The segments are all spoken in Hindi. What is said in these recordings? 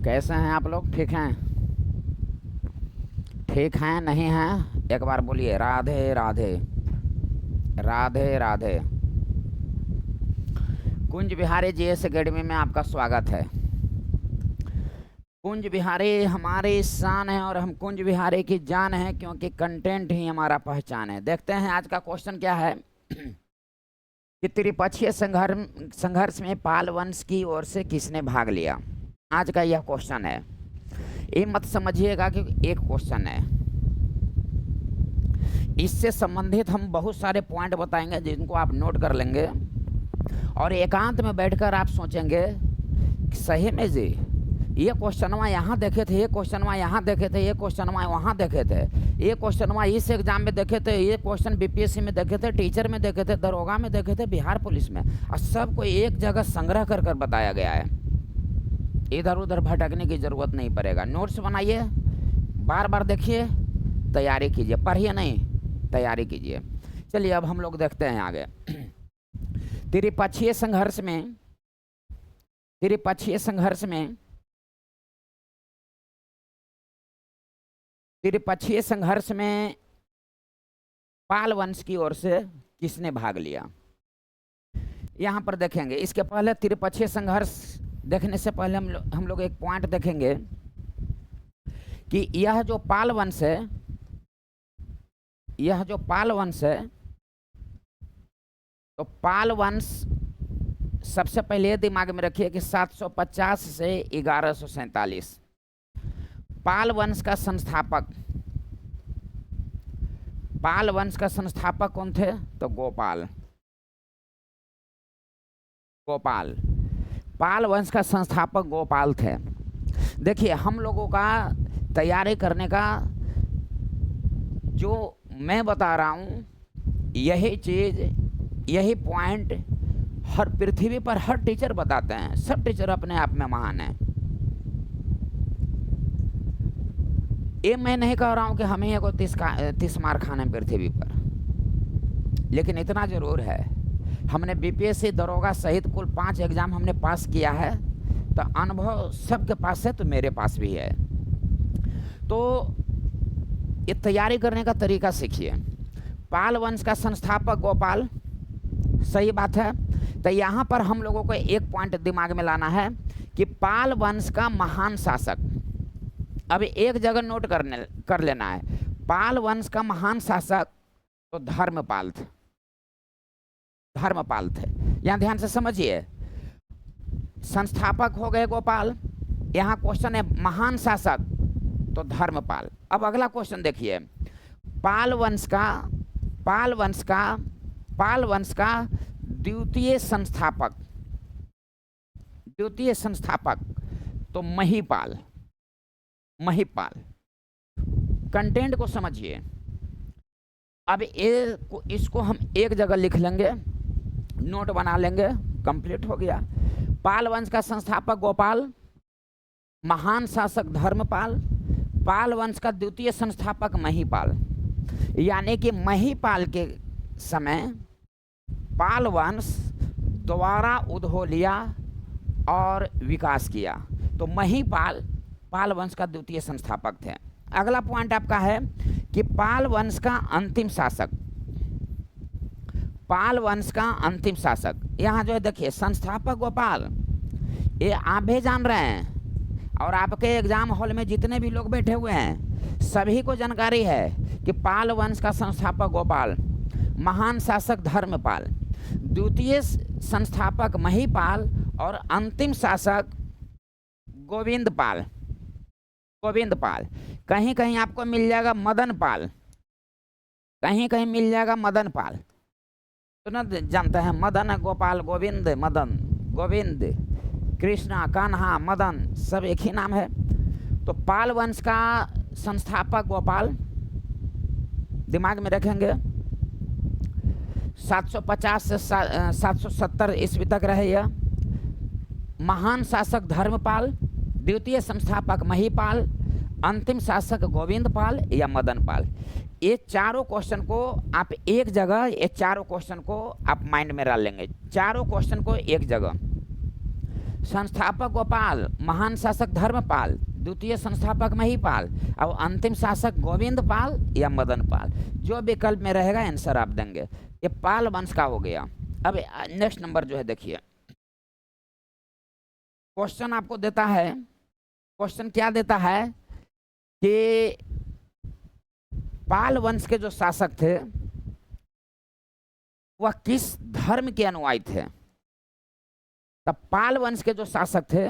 कैसे हैं आप लोग? ठीक हैं? ठीक हैं नहीं हैं? एक बार बोलिए राधे राधे। राधे राधे। कुंज बिहारी जीएस एकेडमी में आपका स्वागत है। कुंज बिहारी हमारी शान है और हम कुंज बिहारी की जान है, क्योंकि कंटेंट ही हमारा पहचान है। देखते हैं आज का क्वेश्चन क्या है कि त्रिपक्षीय संघर्ष में पाल वंश की ओर से किसने भाग लिया। आज का यह क्वेश्चन है। ये मत समझिएगा कि एक क्वेश्चन है, इससे संबंधित हम बहुत सारे पॉइंट बताएंगे जिनको आप नोट कर लेंगे और एकांत में बैठकर आप सोचेंगे कि सही में जी ये क्वेश्चनवा यहाँ देखे थे, ये क्वेश्चनवा यहाँ देखे थे, ये क्वेश्चनवा वहाँ देखे थे, ये क्वेश्चनवा इस एग्जाम में देखे थे, ये क्वेश्चन बीपीएससी में देखे थे, टीचर में देखे थे, दरोगा में देखे थे, बिहार पुलिस में, और सबको एक जगह संग्रह कर कर बताया गया है। इधर उधर भटकने की ज़रूरत नहीं पड़ेगा। नोट्स बनाइए, बार बार देखिए, तैयारी कीजिए, पढ़िए नहीं, तैयारी कीजिए। चलिए अब हम लोग देखते हैं आगे। त्रिपक्षीय संघर्ष में पाल वंश की ओर से किसने भाग लिया, यहाँ पर देखेंगे। इसके पहले त्रिपक्षीय संघर्ष देखने से पहले हम लोग एक पॉइंट देखेंगे कि यह जो पाल वंश है, तो पाल वंश सबसे पहले दिमाग में रखिए कि 750 से 1147। पाल वंश का संस्थापक कौन थे? तो गोपाल। पाल वंश का संस्थापक गोपाल थे। देखिए हम लोगों का तैयारी करने का जो मैं बता रहा हूँ, यही चीज़, यही पॉइंट हर पृथ्वी पर हर टीचर बताते हैं। सब टीचर अपने आप में महान हैं। ये मैं नहीं कह रहा हूँ कि हमें को 30 मार खाने पृथ्वी पर, लेकिन इतना जरूर है, हमने बीपीएससी दरोगा सहित कुल 5 एग्जाम हमने पास किया है, तो अनुभव सबके पास है, तो मेरे पास भी है। तो ये तैयारी करने का तरीका सीखिए। पाल वंश का संस्थापक गोपाल, सही बात है। तो यहाँ पर हम लोगों को एक पॉइंट दिमाग में लाना है कि पाल वंश का महान शासक, अभी एक जगह नोट कर लेना है, पाल वंश का महान शासक तो धर्मपाल थे। यहाँ ध्यान से समझिए, संस्थापक हो गए गोपाल, यहाँ क्वेश्चन है महान शासक तो धर्मपाल। अब अगला क्वेश्चन देखिए, पाल वंश का द्वितीय संस्थापक तो महिपाल। कंटेंट को समझिए। अब इसको हम एक जगह लिख लेंगे, नोट बना लेंगे, कंप्लीट हो गया। पाल वंश का संस्थापक गोपाल, महान शासक धर्मपाल, पाल वंश का द्वितीय संस्थापक महिपाल। यानी कि महिपाल के समय पाल वंश दोबारा उद्भव लिया और विकास किया, तो महिपाल पाल वंश का द्वितीय संस्थापक थे। अगला पॉइंट आपका है कि पाल वंश का अंतिम शासक, यहाँ जो है देखिए, संस्थापक गोपाल, ये आप भी जान रहे हैं और आपके एग्जाम हॉल में जितने भी लोग बैठे हुए हैं सभी को जानकारी है कि पाल वंश का संस्थापक गोपाल, महान शासक धर्मपाल, द्वितीय संस्थापक महिपाल और अंतिम शासक गोविंदपाल। कहीं कहीं आपको मिल जाएगा मदनपाल, कहीं मिल जाएगा मदनपाल। तो ना जानते हैं, मदन गोपाल गोविंद, मदन गोविंद, कृष्णा कान्हा मदन, सब एक ही नाम है। तो पाल वंश का संस्थापक गोपाल, दिमाग में रखेंगे, 750 से 770 ईस्वी तक रहे यह। महान शासक धर्मपाल, द्वितीय संस्थापक महिपाल, अंतिम शासक गोविंदपाल या मदनपाल। ये चारों क्वेश्चन को आप एक जगह, ये चारों क्वेश्चन को आप माइंड में डाल लेंगे, चारों क्वेश्चन को एक जगह। संस्थापक गोपाल, महान शासक धर्मपाल, द्वितीय संस्थापक महिपाल और अंतिम शासक गोविंद पाल या मदन पाल। जो विकल्प में रहेगा आंसर आप देंगे। ये पाल वंश का हो गया। अब नेक्स्ट नंबर जो है देखिए, क्वेश्चन आपको देता है, क्वेश्चन क्या देता है कि पाल वंश के जो शासक थे वह किस धर्म के अनुयायी थे। तब पाल वंश के जो शासक थे,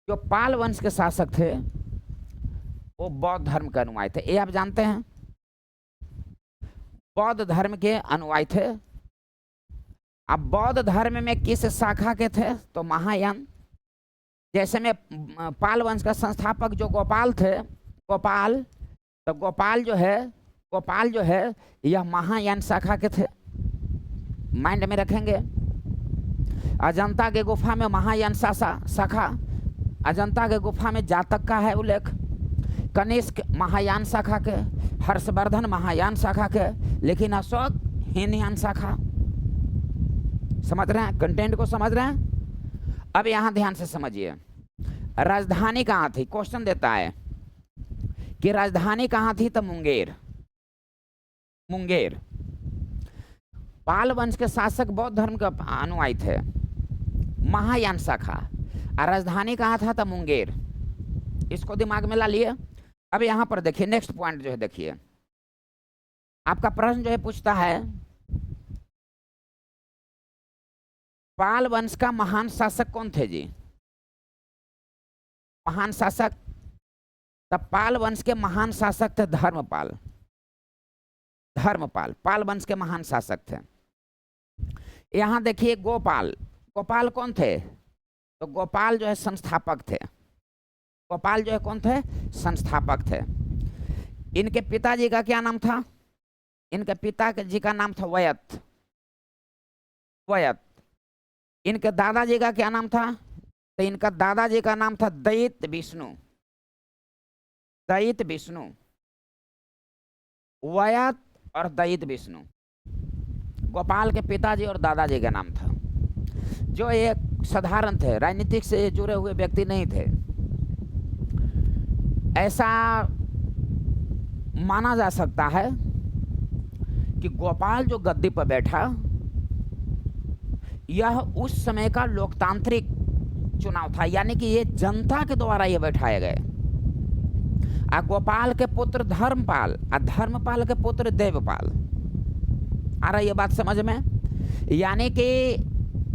जो पाल वंश के शासक थे वो बौद्ध धर्म के अनुयायी थे। ये आप जानते हैं, बौद्ध धर्म के अनुयायी थे। अब बौद्ध धर्म में किस शाखा के थे, तो महायान। जैसे में पाल वंश का संस्थापक जो गोपाल थे, गोपाल, तो गोपाल जो है यह महायान शाखा के थे। माइंड में रखेंगे। अजंता के गुफा में महायान शाखा, अजंता के गुफा में जातक का है उल्लेख। कनिष्क महायान शाखा के, हर्षवर्धन महायान शाखा के, लेकिन अशोक हीनयान शाखा। समझ रहे हैं, कंटेंट को समझ रहे हैं। अब यहां ध्यान से समझिए, राजधानी कहाँ थी। क्वेश्चन देता है कि राजधानी कहाँ थी, तो मुंगेर। मुंगेर। पाल वंश के शासक बौद्ध धर्म के अनुयायी थे, महायान शाखा, और राजधानी कहाँ था, तो मुंगेर। इसको दिमाग में ला लिए। अब यहां पर देखिए नेक्स्ट पॉइंट जो है, देखिए आपका प्रश्न जो है पूछता है पाल वंश का महान शासक कौन थे जी। महान शासक, तब पाल वंश के महान शासक थे धर्मपाल। धर्मपाल पाल वंश के महान शासक थे। यहां देखिए गोपाल, गोपाल कौन थे, तो गोपाल जो है संस्थापक थे। गोपाल जो है कौन थे, संस्थापक थे। इनके पिताजी का क्या नाम था, इनके पिताजी का नाम था वयत। वयत। इनके दादाजी का क्या नाम था, तो इनका दादाजी का नाम था दैत विष्णु। दैत विष्णु, वयत और दैत विष्णु गोपाल के पिताजी और दादाजी का नाम था, जो एक साधारण थे, राजनीतिक से जुड़े हुए व्यक्ति नहीं थे। ऐसा माना जा सकता है कि गोपाल जो गद्दी पर बैठा, यह उस समय का लोकतांत्रिक चुनाव था, यानी कि ये जनता के द्वारा ये बैठाए गए। और गोपाल के पुत्र धर्मपाल और धर्मपाल के पुत्र देवपाल। आ रहा है ये बात समझ में। यानी कि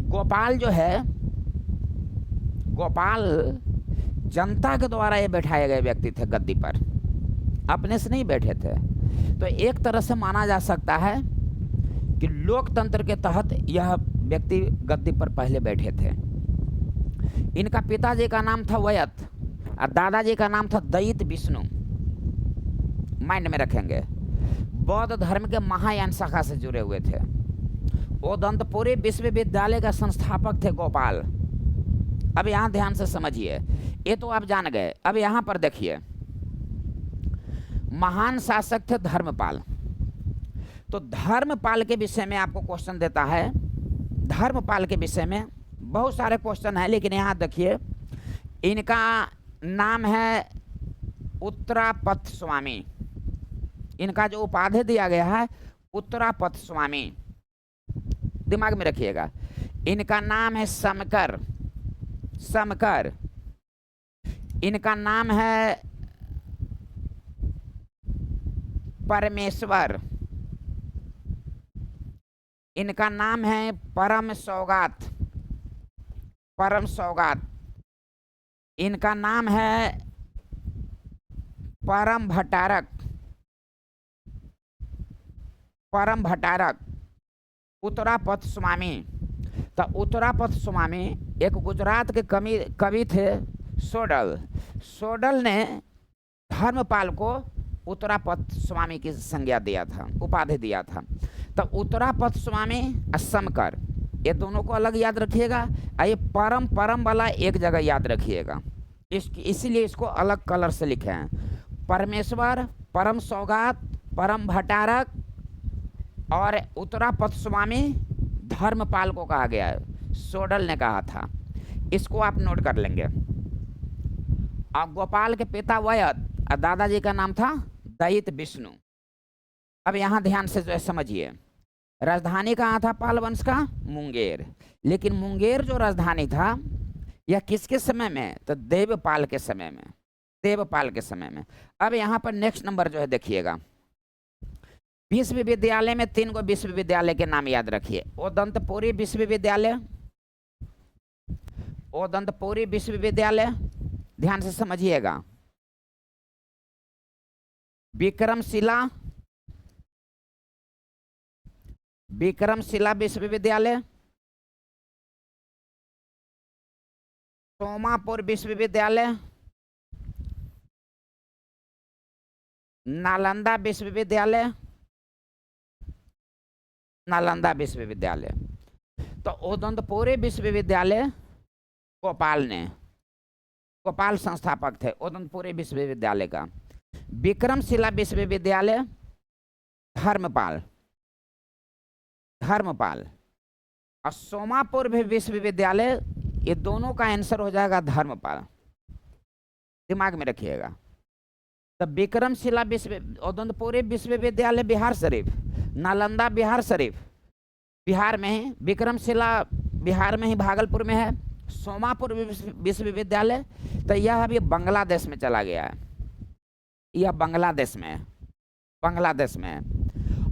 गोपाल जो है, गोपाल जनता के द्वारा ये बैठाए गए व्यक्ति थे गद्दी पर, अपने से नहीं बैठे थे। तो एक तरह से माना जा सकता है कि लोकतंत्र के तहत यह व्यक्ति गद्दी पर पहले बैठे थे। इनका पिताजी का नाम था वयत और दादाजी का नाम था दैत विष्णु। माइंड में रखेंगे। बौद्ध धर्म के महायान शाखा से जुड़े हुए थे। ओदंतपुरी विश्वविद्यालय का संस्थापक थे गोपाल। अब यहां ध्यान से समझिए, ये तो आप जान गए। अब यहां पर देखिए, महान शासक थे धर्मपाल। तो धर्मपाल के विषय में आपको क्वेश्चन देता है। धर्मपाल के विषय में बहुत सारे क्वेश्चन है, लेकिन यहां देखिए इनका नाम है उत्तरापथ स्वामी। इनका जो उपाधि दिया गया है उत्तरापथ स्वामी, दिमाग में रखिएगा। इनका नाम है समकर। समकर। इनका नाम है परमेश्वर। इनका नाम है परम सौगात। परम सौगात। इनका नाम है परम भट्टारक। परम भट्टारक। उत्तरापथ स्वामी। तो उत्तरापथ स्वामी एक गुजरात के कवि थे सोडल। सोडल ने धर्मपाल को उत्तरापथ स्वामी की संज्ञा दिया था, उपाधि दिया था। तो उत्तरापथ स्वामी और समकर, ये दोनों को अलग याद रखिएगा। ये परम परम वाला एक जगह याद रखिएगा, इसीलिए इसको अलग कलर से लिखे हैं। परमेश्वर, परम सौगात, परम भट्टारक और उत्तरापथ स्वामी धर्मपाल को कहा गया है, सोडल ने कहा था। इसको आप नोट कर लेंगे। और गोपाल के पिता वयद और दादाजी का नाम था दयित विष्णु। अब यहाँ ध्यान से जो है समझिए, राजधानी कहाँ था पाल वंश का? मुंगेर। लेकिन मुंगेर जो राजधानी था यह किसके समय में? तो देवपाल के समय में, देवपाल के समय में। अब यहाँ पर नेक्स्ट नंबर जो है देखिएगा, विश्वविद्यालय में 3 गो विश्वविद्यालय के नाम याद रखिए। ओदंतपुरी विश्वविद्यालय, ओदंतपुरी विश्वविद्यालय, ध्यान से समझिएगा। विक्रमशिला, विक्रमशिला विश्वविद्यालय, सोमापुर विश्वविद्यालय, नालंदा विश्वविद्यालय, नालंदा विश्वविद्यालय। तो ओदंतपुरी विश्वविद्यालय गोपाल ने, गोपाल संस्थापक थे ओदंतपुरी विश्वविद्यालय का। विक्रमशिला विश्वविद्यालय धर्मपाल, धर्मपाल। और सोमापुर विश्वविद्यालय, ये दोनों का आंसर हो जाएगा धर्मपाल, दिमाग में रखिएगा। तो विक्रमशिला ओदंतपुरी विश्वविद्यालय बिहार शरीफ, नालंदा बिहार शरीफ बिहार में ही, विक्रमशिला बिहार में ही भागलपुर में है, सोमापुर विश्वविद्यालय तो यह अभी बांग्लादेश में चला गया है, यह बांग्लादेश में है, बांग्लादेश में है।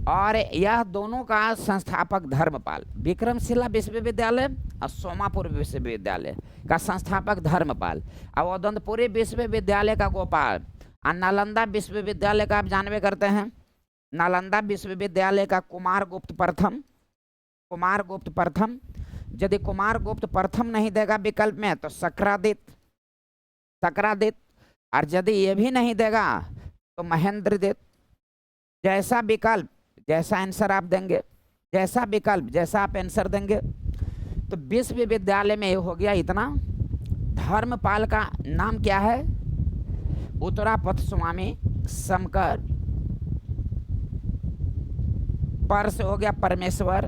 और यह दोनों का संस्थापक धर्मपाल, विक्रमशिला विश्वविद्यालय और सोमापुर विश्वविद्यालय का संस्थापक धर्मपाल, और ओदंतपुरी विश्वविद्यालय का गोपाल, और नालंदा विश्वविद्यालय का आप जानबे करते हैं, नालंदा विश्वविद्यालय का कुमारगुप्त प्रथम, कुमारगुप्त प्रथम। यदि कुमारगुप्त प्रथम नहीं देगा विकल्प में तो सक्रादित्य, सक्रादित्य। और यदि ये भी नहीं देगा तो महेंद्रदित्य। जैसा विकल्प, जैसा आंसर आप देंगे, जैसा विकल्प, जैसा आप आंसर देंगे। तो विश्वविद्यालय में ये हो गया इतना। धर्मपाल का नाम क्या है? उत्तरापथ स्वामी शंकर। पर से हो गया परमेश्वर,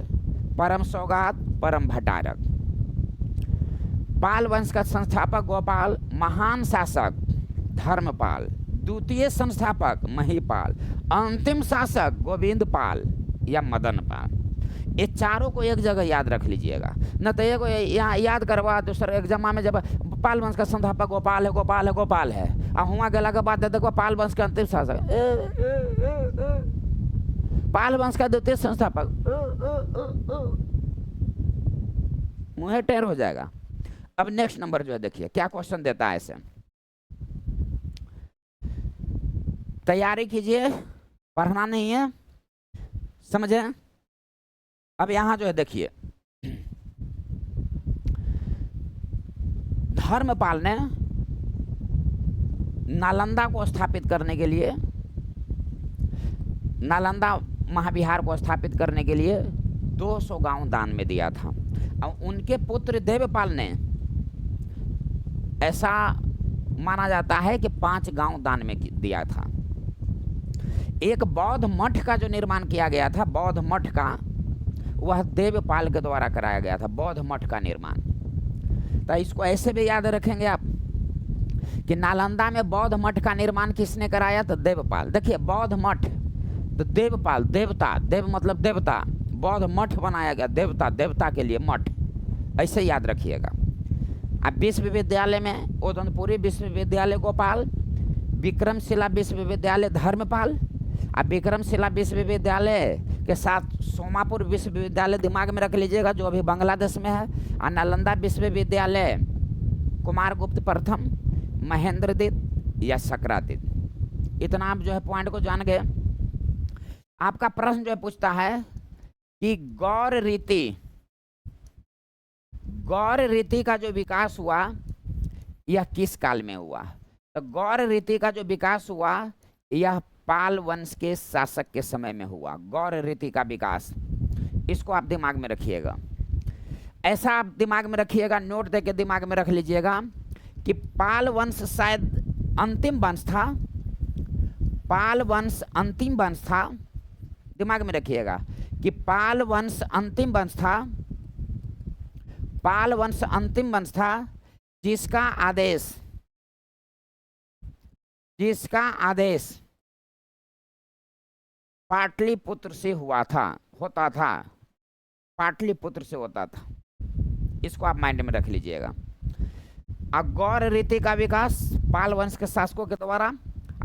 परम सौगात, परम भट्टारक। पाल वंश का संस्थापक गोपाल, महान शासक धर्मपाल, द्वितीय संस्थापक महिपाल, अंतिम शासक गोविंदपाल या मदनपाल। ये चारों को एक जगह याद रख लीजिएगा, न तो एक यहाँ याद करवा दूसरा एग्जाम में जब पाल वंश का संस्थापक गोपाल है, गोपाल है, गोपाल है, और हुआ गला के बाद देखो पाल वंश का अंतिम शासक, पाल वंश का द्वितीय संस्थापक, मुँह टेढ़ हो जाएगा। अब नेक्स्ट नंबर जो है देखिए क्या क्वेश्चन देता है ऐसे, तैयारी कीजिए, पढ़ना नहीं है, समझे। अब यहां जो है देखिए, धर्मपाल ने नालंदा को स्थापित करने के लिए, नालंदा महाविहार को स्थापित करने के लिए 200 गांव दान में दिया था। और उनके पुत्र देवपाल ने, ऐसा माना जाता है कि 5 गांव दान में दिया था। एक बौद्ध मठ का जो निर्माण किया गया था, बौद्ध मठ का, वह देवपाल के द्वारा कराया गया था, बौद्ध मठ का निर्माण। तो इसको ऐसे भी याद रखेंगे आप कि नालंदा में बौद्ध मठ का निर्माण किसने कराया? तो देवपाल। देखिए बौद्ध मठ तो देवपाल, देवता, देव मतलब देवता, बौद्ध मठ बनाया गया, देवता, देवता के लिए मठ, ऐसे याद रखिएगा। अब विश्वविद्यालय में ओदंतपुरी विश्वविद्यालय गोपाल, विक्रमशिला विश्वविद्यालय धर्मपाल, अब विक्रमशिला विश्वविद्यालय के साथ सोमापुर विश्वविद्यालय दिमाग में रख लीजिएगा जो अभी बांग्लादेश में है, और नालंदा विश्वविद्यालय कुमारगुप्त प्रथम, महेंद्रदित्य या सक्रादित्य। इतना आप जो है पॉइंट को जान गए। आपका प्रश्न जो है पूछता है कि गौर रीति, गौर रीति का जो विकास हुआ यह किस काल में हुआ? तो गौर रीति का जो विकास हुआ यह पाल वंश के शासक के समय में हुआ। गौर रीति का विकास, इसको आप दिमाग में रखिएगा, ऐसा आप दिमाग में रखिएगा, नोट देके दिमाग में रख लीजिएगा कि पाल वंश शायद अंतिम वंश था, पाल वंश अंतिम वंश था। दिमाग में रखिएगा कि पाल वंश अंतिम वंश था, पाल वंश अंतिम वंश था, जिसका आदेश पाटलिपुत्र से होता था, पाटलिपुत्र से होता था। इसको आप माइंड में रख लीजिएगा। गौर रीति का विकास पाल वंश के शासकों के द्वारा।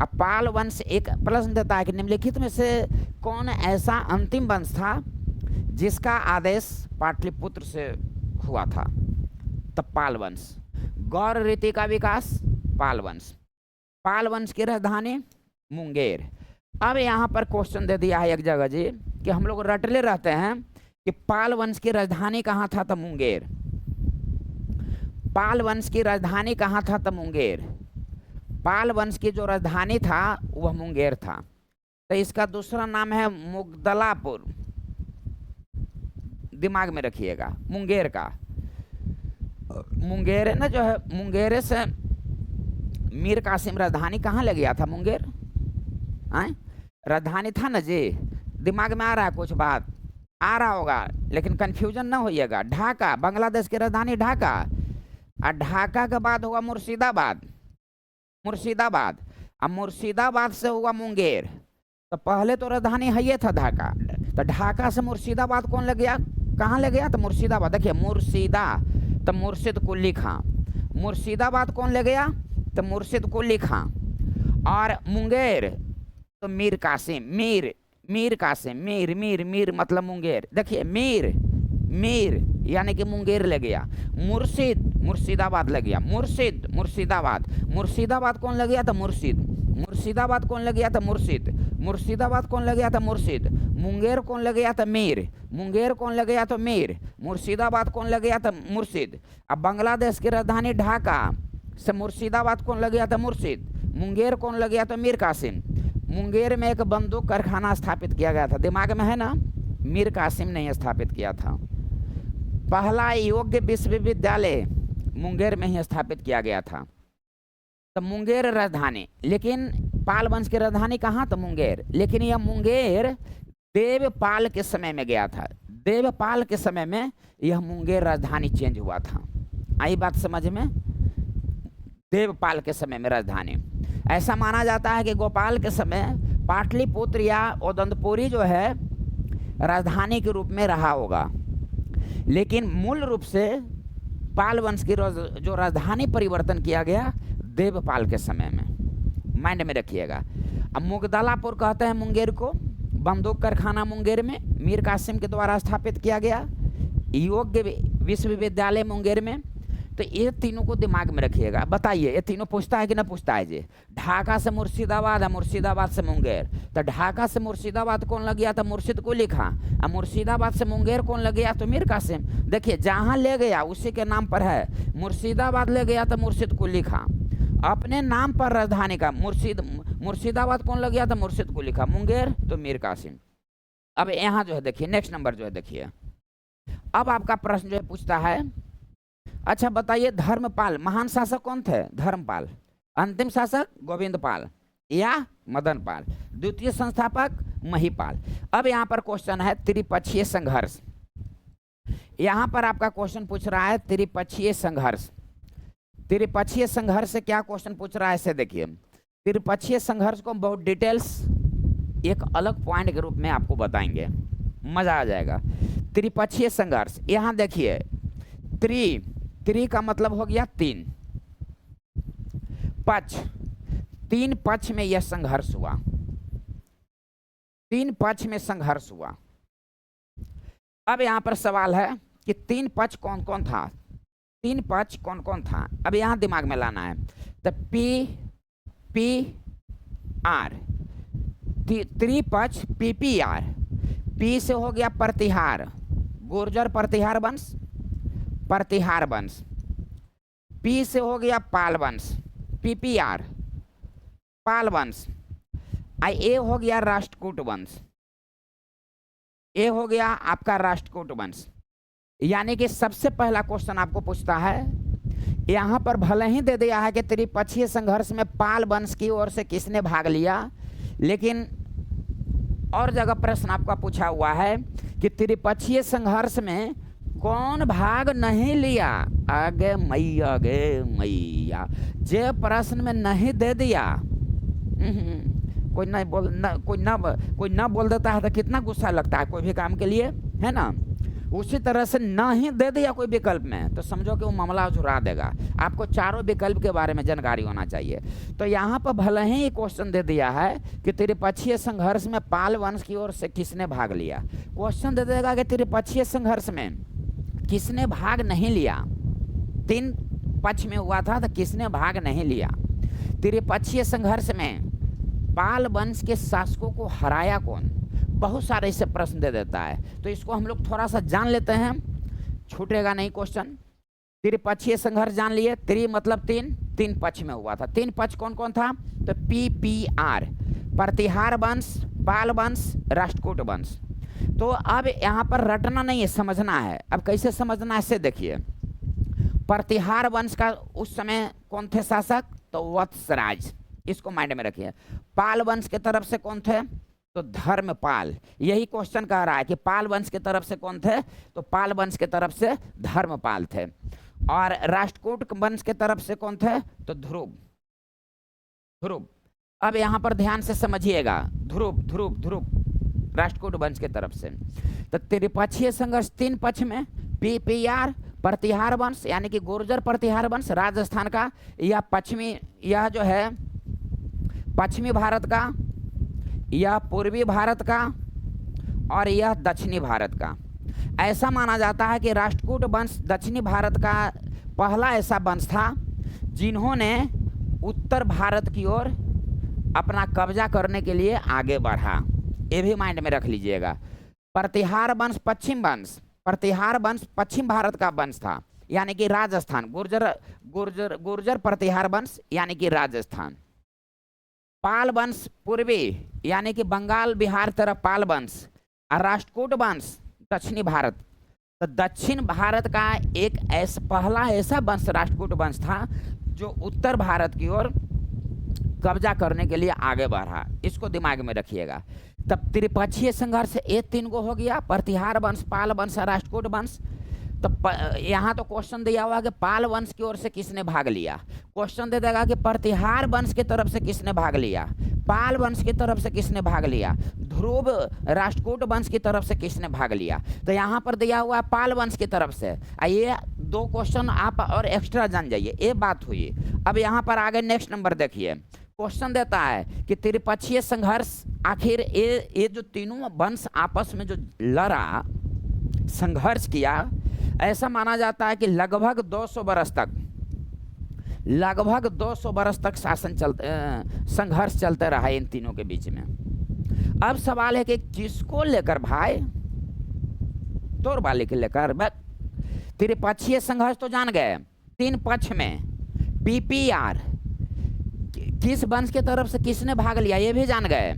अब पाल वंश एक प्रश्न देता है कि निम्नलिखित में से कौन ऐसा अंतिम वंश था जिसका आदेश पाटलिपुत्र से हुआ था? तब पाल वंश। गौर रीति का विकास पाल वंश। पाल वंश की राजधानी मुंगेर। अब यहाँ पर क्वेश्चन दे दिया है एक जगह जी कि हम लोग रटले रहते हैं कि पाल वंश की राजधानी कहाँ था? तो मुंगेर। पाल वंश की राजधानी कहाँ था? तो मुंगेर। पाल वंश की जो राजधानी था वह मुंगेर था। तो इसका दूसरा नाम है मुगदलापुर। दिमाग में रखिएगा, मुंगेर का। मुंगेर ना जो है, मुंगेर से मीर कासिम राजधानी कहाँ ले गया था? मुंगेर राजधानी था ना जी। दिमाग में आ रहा है कुछ बात? आ रहा होगा, लेकिन कंफ्यूजन ना होइएगा। ढाका, बांग्लादेश की राजधानी ढाका। और ढाका के बाद हुआ मुर्शिदाबाद। अब मुर्शिदाबाद से हुआ मुंगेर। तो पहले तो राजधानी है ये था ढाका। तो ढाका से मुर्शिदाबाद कौन ले गया? कहाँ ले गया? तो मुर्शिदाबाद। देखिए मुर्शिदा तो मुर्शिद कुली खां। मुर्शिदाबाद कौन ले गया? तो मुर्शिद कुली खां। और मुंगेर तो मीर कासिम। मीर कासिम, मीर मतलब मुंगेर। देखिए मीर यानी कि मुंगेर ले गया। मुर्शिदाबाद ले गया। मुर्शिदाबाद कौन ले गया? तो मुर्शिदाबाद कौन ले गया? तो मुर्शिदाबाद कौन ले गया? तो मुर्शिद। मुंगेर कौन ले गया? तो मीर कौन ले गया? तो मीर। मुर्शिदाबाद कौन ले गया? तो मुर्शिद। अब बांग्लादेश की राजधानी ढाका से मुर्शिदाबाद कौन ले गया? तो मुर्शिद। मुंगेर कौन ले गया? तो मीर कासिम। मुंगेर में एक बंदूक कारखाना स्थापित किया गया था। दिमाग में है ना? मीर कासिम ने स्थापित किया था। पहला योग्य विश्वविद्यालय मुंगेर में ही स्थापित किया गया था। तो मुंगेर राजधानी, लेकिन पाल वंश की राजधानी कहाँ? तो मुंगेर। लेकिन यह मुंगेर देवपाल के समय में गया था। देवपाल के समय में यह मुंगेर राजधानी चेंज हुआ था। आई बात समझ में? देवपाल के समय में राजधानी। ऐसा माना जाता है कि गोपाल के समय पाटलिपुत्र या ओदंतपुरी जो है राजधानी के रूप में रहा होगा, लेकिन मूल रूप से पाल वंश की जो राजधानी परिवर्तन किया गया देवपाल के समय में। माइंड में रखिएगा। अब मुगदलापुर कहते हैं मुंगेर को। बंदूक कारखाना मुंगेर में मीर कासिम के द्वारा स्थापित किया गया। योग्य विश्वविद्यालय मुंगेर में। तो ये तीनों को दिमाग में रखिएगा। बताइए ये तीनों पूछता है कि ना पूछता है जी? ढाका से मुर्शिदाबाद और मुर्शिदाबाद से मुंगेर। तो ढाका से मुर्शिदाबाद कौन लग गया? तो मुर्शिद कुली खां। और मुर्शिदाबाद से मुंगेर कौन लग गया? तो मीर कासिम। देखिए जहाँ ले गया उसी के नाम पर है। मुर्शिदाबाद ले गया तो मुर्शिद कुली खां। अपने नाम पर राजधानी का मुर्शिदाबाद कौन लग गया? तो मुर्शिद कुली खां। मुंगेर तो मीर कासिम। अब यहाँ जो है देखिए, नेक्स्ट नंबर जो है देखिए। अब आपका प्रश्न जो है पूछता है, अच्छा बताइए धर्मपाल महान शासक कौन थे? धर्मपाल। अंतिम शासक गोविंदपाल या मदनपाल। द्वितीय संस्थापक महिपाल। अब यहाँ पर क्वेश्चन है त्रिपक्षीय संघर्ष। यहाँ पर आपका क्वेश्चन पूछ रहा है त्रिपक्षीय संघर्ष। त्रिपक्षीय संघर्ष से क्या क्वेश्चन पूछ रहा है इसे देखिए। त्रिपक्षीय संघर्ष को बहुत डिटेल्स एक अलग पॉइंट के रूप में आपको बताएंगे, मजा आ जाएगा। त्रिपक्षीय संघर्ष यहाँ देखिए, त्रि का मतलब हो गया तीन पक्ष। तीन पक्ष में यह संघर्ष हुआ। तीन पक्ष में संघर्ष हुआ। अब यहां पर सवाल है कि तीन पक्ष कौन कौन था? तीन पक्ष कौन कौन था? अब यहां दिमाग में लाना है। तो पी आर, त्रिपक्ष पी आर। पी से हो गया प्रतिहार, गुर्जर प्रतिहार वंश। पी से हो गया पाल वंश, पीपीआर पाल वंश। ए हो गया राष्ट्रकूट वंश। ए हो गया आपका राष्ट्रकूट वंश। यानी कि सबसे पहला क्वेश्चन आपको पूछता है, यहाँ पर भले ही दे दिया है कि त्रिपक्षीय संघर्ष में पाल वंश की ओर से किसने भाग लिया, लेकिन और जगह प्रश्न आपका पूछा हुआ है कि त्रिपक्षीय संघर्ष में कौन भाग नहीं लिया। आगे मैया गे मैया, जे प्रश्न में नहीं दे दिया, कोई ना बोल देता है तो कितना गुस्सा लगता है कोई भी काम के लिए, है ना। उसी तरह से ना ही दे दिया कोई विकल्प में तो समझो कि वो मामला झुरा देगा। आपको चारों विकल्प के बारे में जानकारी होना चाहिए। तो यहाँ पर भले ही क्वेश्चन दे दिया है कि त्रिपक्षीय संघर्ष में पाल वंश की ओर से किसने भाग लिया, क्वेश्चन दे देगा कि त्रिपक्षीय संघर्ष में किसने भाग नहीं लिया, 3 पक्ष में हुआ था तो किसने भाग नहीं लिया। त्रिपक्षीय संघर्ष में पाल वंश के शासकों को हराया कौन, बहुत सारे इससे प्रश्न दे देता है। तो इसको हम लोग थोड़ा सा जान लेते हैं, छूटेगा नहीं क्वेश्चन। त्रिपक्षीय संघर्ष जान लिए, त्रि मतलब 3 पक्ष में हुआ था। 3 पक्ष कौन कौन था, तो PPR, प्रतिहार वंश, पाल वंश, राष्ट्रकूट वंश। तो अब यहाँ पर रटना नहीं है, समझना है। अब कैसे समझना है इससे देखिए। प्रतिहार वंश का उस समय कौन थे शासक, तो वत्सराज, इसको माइंड में रखिए। पाल वंश के तरफ से कौन थे, तो धर्मपाल। यही क्वेश्चन कह रहा है कि पाल वंश के तरफ से कौन थे, तो पाल वंश के तरफ से धर्मपाल थे। और राष्ट्रकूट वंश के तरफ से कौन थे, तो ध्रुव। अब यहाँ पर ध्यान से समझिएगा, ध्रुव राष्ट्रकूट वंश के तरफ से। तो त्रिपक्षीय संघर्ष 3 पक्ष में, PPR प्रतिहार वंश यानी कि गुर्जर प्रतिहार वंश राजस्थान का, यह जो है पश्चिमी भारत का, यह पूर्वी भारत का, और यह दक्षिणी भारत का। ऐसा माना जाता है कि राष्ट्रकूट वंश दक्षिणी भारत का पहला ऐसा वंश था जिन्होंने उत्तर भारत की ओर अपना कब्जा करने के लिए आगे बढ़ा। ये भी माइंड में रख लीजिएगा। प्रतिहार वंश पश्चिम भारत का वंश था, यानी कि राजस्थान, गुर्जर प्रतिहार वंश यानी कि राजस्थान। पाल वंश पूर्वी यानी कि बंगाल बिहार तरफ पाल वंश, और राष्ट्रकूट वंश दक्षिणी भारत। तो दक्षिण भारत का एक पहला ऐसा वंश राष्ट्रकूट वंश था जो उत्तर भारत की ओर कब्जा करने के लिए आगे बढ़ा। इसको दिमाग में रखिएगा। तब त्रिपक्षीय संघर्ष ये 3 गो हो गया, प्रतिहार वंश, पाल वंश, राष्ट्रकूट वंश। तो यहाँ तो क्वेश्चन दिया हुआ कि पाल वंश की ओर से किसने भाग लिया, क्वेश्चन दे देगा कि प्रतिहार वंश की तरफ से किसने भाग लिया, पाल वंश की तरफ से किसने भाग लिया, ध्रुव राष्ट्रकूट वंश की तरफ से किसने भाग लिया। तो यहाँ पर दिया हुआ पाल वंश की तरफ से। ये 2 क्वेश्चन आप और एक्स्ट्रा जान जाइए, ये बात हुई। अब यहाँ पर आगे नेक्स्ट नंबर देखिए, क्वेश्चन देता है कि त्रिपक्षीय संघर्ष, आखिर ये जो तीनों वंश आपस में जो लड़ा, संघर्ष किया, ऐसा माना जाता है कि लगभग 200 बरस तक संघर्ष चलते रहा इन तीनों के बीच में। अब सवाल है कि किसको लेकर भाई, तोर वाले के लेकर। त्रिपक्षीय संघर्ष तो जान गए, 3 पक्ष में। PPR किस वंश के तरफ से किसने भाग लिया ये भी जान गए।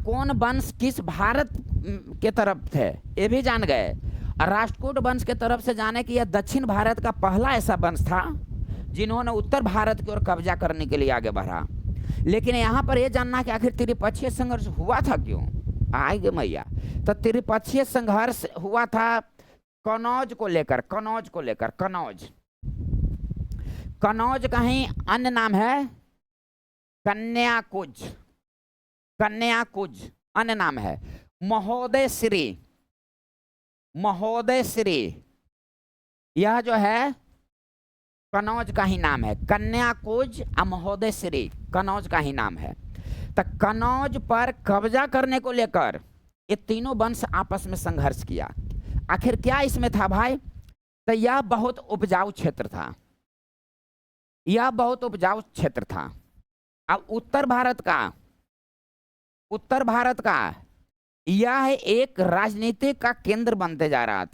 कौन वंश किस भारत के तरफ थे ये भी जान गए। और राष्ट्रकूट वंश के तरफ से जाने कि यह दक्षिण भारत का पहला ऐसा वंश था जिन्होंने उत्तर भारत की ओर कब्जा करने के लिए आगे बढ़ा। लेकिन यहाँ पर यह जानना कि आखिर त्रिपक्षीय संघर्ष हुआ था क्यों, आएंगे मैया। तो त्रिपक्षीय संघर्ष हुआ था कनौज को लेकर। कनौज का ही अन्य नाम है कन्याकुज अन्य नाम है। महोदय श्री यह जो है कनौज का ही नाम है। कन्याकुज और महोदय श्री कनौज का ही नाम है। तो कनौज पर कब्जा करने को लेकर ये तीनों वंश आपस में संघर्ष किया। आखिर क्या इसमें था भाई, तो यह बहुत उपजाऊ क्षेत्र था। अब उत्तर भारत का यह एक राजनीति का केंद्र बनते जा रहा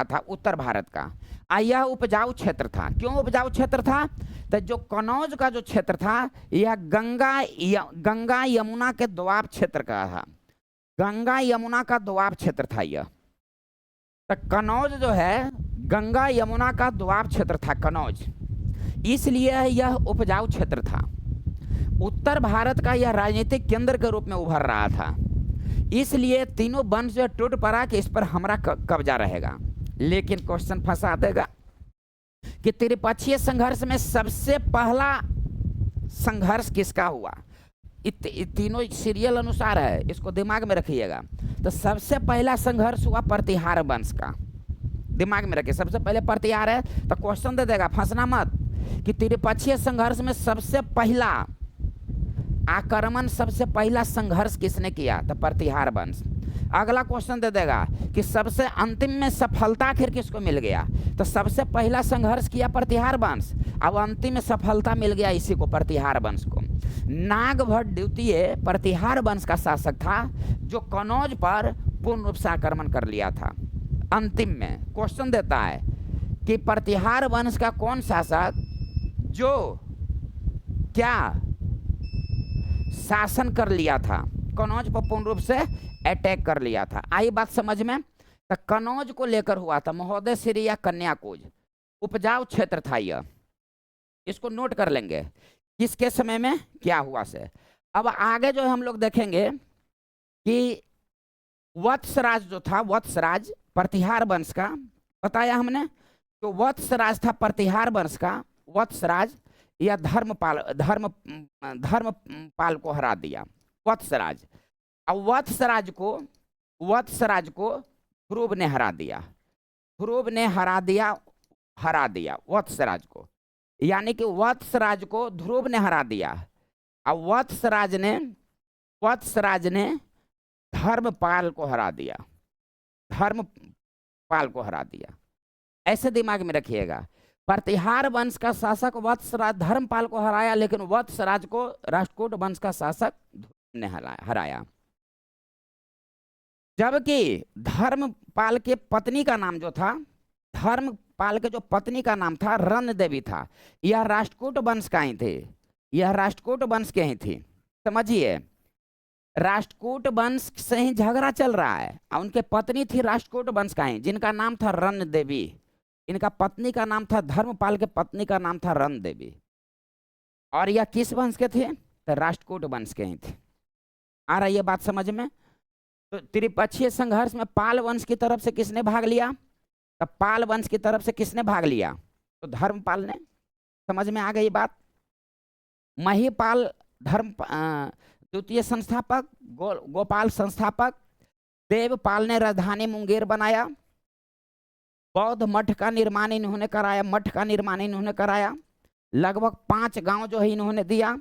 था। उत्तर भारत का यह उपजाऊ क्षेत्र था। क्यों उपजाऊ क्षेत्र था, तो जो कनौज का जो क्षेत्र था यह गंगा यमुना के दोआब क्षेत्र का था। गंगा यमुना का दोआब क्षेत्र था यह। तो कनौज जो है गंगा यमुना का दोआब क्षेत्र था कनौज, इसलिए यह उपजाऊ क्षेत्र था। उत्तर भारत का यह राजनीतिक केंद्र के रूप में उभर रहा था। इसलिए तीनों वंश जो टूट पड़ा कि इस पर हमारा कब्जा रहेगा। लेकिन क्वेश्चन फंसा देगा कि त्रिपक्षीय संघर्ष में सबसे पहला संघर्ष किसका हुआ। तीनों सीरियल अनुसार है, इसको दिमाग में रखिएगा। तो सबसे पहला संघर्ष हुआ प्रतिहार वंश का, दिमाग में रखिए। सबसे पहले प्रतिहार है तो क्वेश्चन दे देगा, फंसना मत, कि त्रिपक्षीय संघर्ष में सबसे पहला आक्रमण, सबसे पहला संघर्ष किसने किया, तो प्रतिहार वंश। अगला क्वेश्चन दे देगा कि सबसे अंतिम में सफलता आखिर किसको मिल गया, तो सबसे पहला संघर्ष किया प्रतिहार वंश, अब अंतिम में सफलता मिल गया इसी को, प्रतिहार वंश को। नागभट्ट द्वितीय प्रतिहार वंश का शासक था जो कनौज पर पूर्ण रूप से आक्रमण कर लिया था। अंतिम में क्वेश्चन देता है कि प्रतिहार वंश का कौन शासक जो क्या शासन कर लिया था, कनौज पर पूर्ण रूप से अटैक कर लिया था। आई बात समझ में। तो कनौज को लेकर हुआ था, महोदय श्री या कन्याकुज, उपजाऊ क्षेत्र था यह, इसको नोट कर लेंगे किसके समय में क्या हुआ से। अब आगे जो हम लोग देखेंगे कि वत्सराज जो था, वत्सराज प्रतिहार वंश का, बताया हमने, तो वत्सराज था प्रतिहार वंश का। वत्सराज या धर्मपाल को हरा दिया, वत्सराज। अब वत्सराज को ध्रुव ने हरा दिया, ध्रुव ने हरा दिया वत्सराज को, यानी कि वत्सराज को ध्रुव ने हरा दिया। अब वत्सराज ने धर्मपाल को हरा दिया, धर्मपाल को हरा दिया। ऐसे दिमाग में रखिएगा, प्रतिहार वंश का शासक वत्सराज धर्मपाल को हराया, लेकिन वत्सराज को राष्ट्रकूट वंश का शासक ध्रुव ने हराया। जबकि धर्मपाल के पत्नी का नाम जो था, धर्मपाल के जो पत्नी का नाम था रन देवी था, यह राष्ट्रकूट वंश का ही थे, यह राष्ट्रकूट वंश के ही थी। समझिए, राष्ट्रकूट वंश से ही झगड़ा चल रहा है, और उनके पत्नी थी राष्ट्रकूट वंश का ही, जिनका नाम था रन देवी। इनका पत्नी का नाम था, धर्मपाल के पत्नी का नाम था रन देवी, और यह किस वंश के थे, तो राष्ट्रकूट वंश के ही थे। आ रही है बात समझ में। तो त्रिपक्षीय संघर्ष में पाल वंश की तरफ से किसने भाग लिया, तो पाल वंश की तरफ से किसने भाग लिया, तो धर्मपाल ने। समझ में आ गई बात। महिपाल धर्म द्वितीय संस्थापक, गोपाल संस्थापक, देवपाल ने राजधानी मुंगेर बनाया, बौद्ध मठ का निर्माण इन्होंने कराया, लगभग 5 गांव जो है इन्होंने दिया।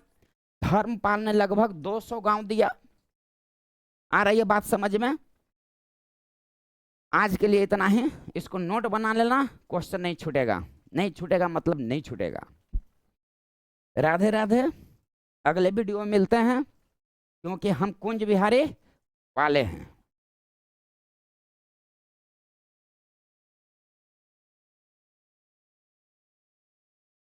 धर्मपाल ने लगभग 200 गांव दिया। आ रही है बात समझ में। आज के लिए इतना ही, इसको नोट बना लेना, क्वेश्चन नहीं छूटेगा, मतलब नहीं छूटेगा। राधे राधे। अगले वीडियो में मिलते हैं, क्योंकि हम कुंज विहारी वाले हैं।